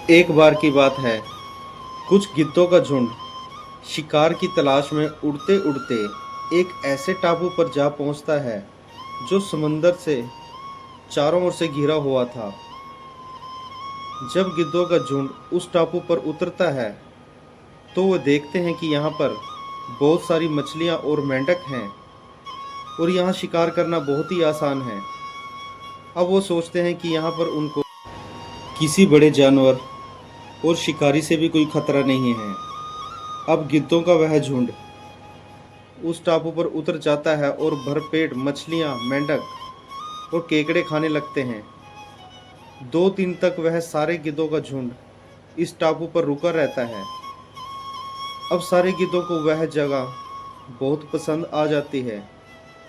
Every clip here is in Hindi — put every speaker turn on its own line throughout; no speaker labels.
एक बार की बात है, कुछ गिद्धों का झुंड शिकार की तलाश में उड़ते उड़ते एक ऐसे टापू पर जा पहुंचता है जो समंदर से चारों ओर से घिरा हुआ था। जब गिद्धों का झुंड उस टापू पर उतरता है तो वो देखते हैं कि यहाँ पर बहुत सारी मछलियाँ और मेंढक हैं और यहाँ शिकार करना बहुत ही आसान है। अब वो सोचते हैं कि यहाँ पर उनको किसी बड़े जानवर और शिकारी से भी कोई खतरा नहीं है। अब गिद्धों का वह झुंड उस टापू पर उतर जाता है और भरपेट मछलियाँ, मेंढक और केकड़े खाने लगते हैं। 2 दिन तक वह सारे गिद्धों का झुंड इस टापू पर रुका रहता है। अब सारे गिद्धों को वह जगह बहुत पसंद आ जाती है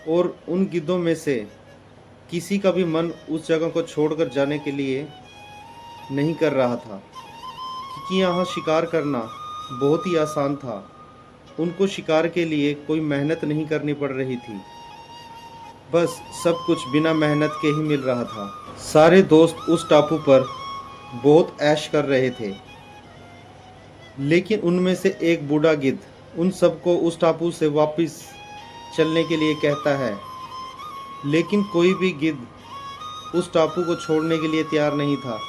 और उन गिद्धों में से किसी का भी मन उस जगह को छोड़कर जाने के लिए नहीं कर रहा था, क्योंकि यहाँ शिकार करना बहुत ही आसान था। उनको शिकार के लिए कोई मेहनत नहीं करनी पड़ रही थी, बस सब कुछ बिना मेहनत के ही मिल रहा था। सारे दोस्त उस टापू पर बहुत ऐश कर रहे थे, लेकिन उनमें से एक बूढ़ा गिद्ध उन सबको उस टापू से वापस चलने के लिए कहता है, लेकिन कोई भी गिद्ध उस टापू को छोड़ने के लिए तैयार नहीं था।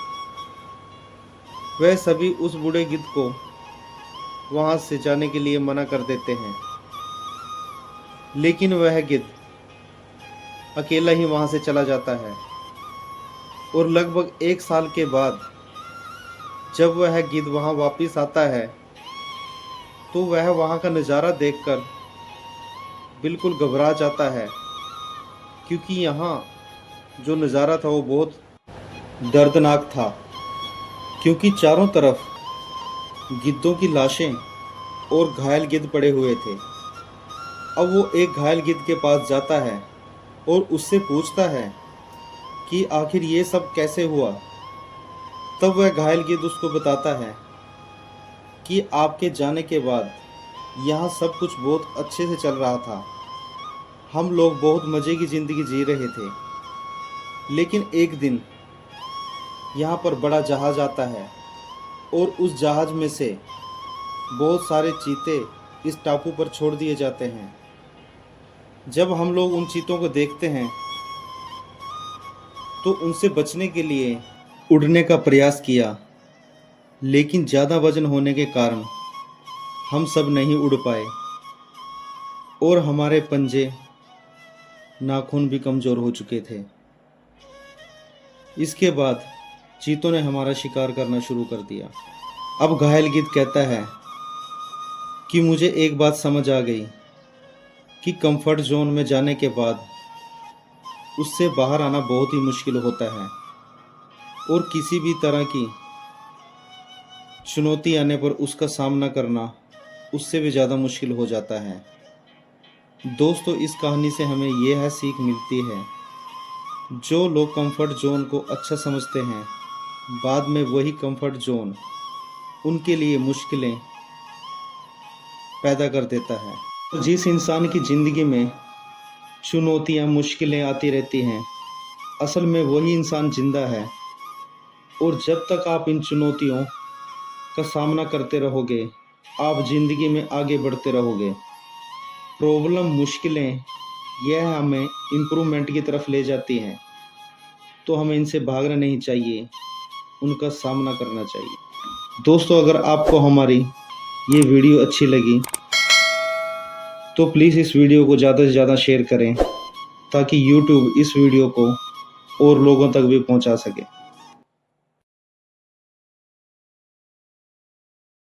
वह सभी उस बूढ़े गिद्ध को वहां से जाने के लिए मना कर देते हैं, लेकिन वह गिद्ध अकेला ही वहां से चला जाता है। और लगभग 1 साल के बाद जब वह गिद्ध वहां वापस आता है तो वह वहां का नज़ारा देखकर बिल्कुल घबरा जाता है, क्योंकि यहाँ जो नज़ारा था वो बहुत दर्दनाक था। क्योंकि चारों तरफ गिद्धों की लाशें और घायल गिद्ध पड़े हुए थे। अब वो एक घायल गिद्ध के पास जाता है और उससे पूछता है कि आखिर ये सब कैसे हुआ। तब वह घायल गिद्ध उसको बताता है कि आपके जाने के बाद यहाँ सब कुछ बहुत अच्छे से चल रहा था, हम लोग बहुत मज़े की ज़िंदगी जी रहे थे। लेकिन एक दिन यहाँ पर बड़ा जहाज़ आता है और उस जहाज़ में से बहुत सारे चीते इस टापू पर छोड़ दिए जाते हैं। जब हम लोग उन चीतों को देखते हैं तो उनसे बचने के लिए उड़ने का प्रयास किया, लेकिन ज़्यादा वजन होने के कारण हम सब नहीं उड़ पाए और हमारे पंजे, नाखून भी कमज़ोर हो चुके थे। इसके बाद चीतों ने हमारा शिकार करना शुरू कर दिया। अब घायल गिद्ध कहता है कि मुझे एक बात समझ आ गई कि कंफर्ट जोन में जाने के बाद उससे बाहर आना बहुत ही मुश्किल होता है और किसी भी तरह की चुनौती आने पर उसका सामना करना उससे भी ज़्यादा मुश्किल हो जाता है। दोस्तों, इस कहानी से हमें यह है सीख मिलती है, जो लोग कंफर्ट जोन को अच्छा समझते हैं, बाद में वही कंफर्ट जोन उनके लिए मुश्किलें पैदा कर देता है। जिस इंसान की ज़िंदगी में चुनौतियाँ, मुश्किलें आती रहती हैं, असल में वही इंसान जिंदा है। और जब तक आप इन चुनौतियों का सामना करते रहोगे, आप ज़िंदगी में आगे बढ़ते रहोगे। प्रॉब्लम, मुश्किलें, यह हमें इम्प्रूवमेंट की तरफ ले जाती हैं, तो हमें इनसे भागना नहीं चाहिए, उनका सामना करना चाहिए। दोस्तों, अगर आपको हमारी ये वीडियो अच्छी लगी तो प्लीज़ इस वीडियो को ज़्यादा से ज़्यादा शेयर करें, ताकि YouTube इस वीडियो को और लोगों तक भी पहुंचा सके।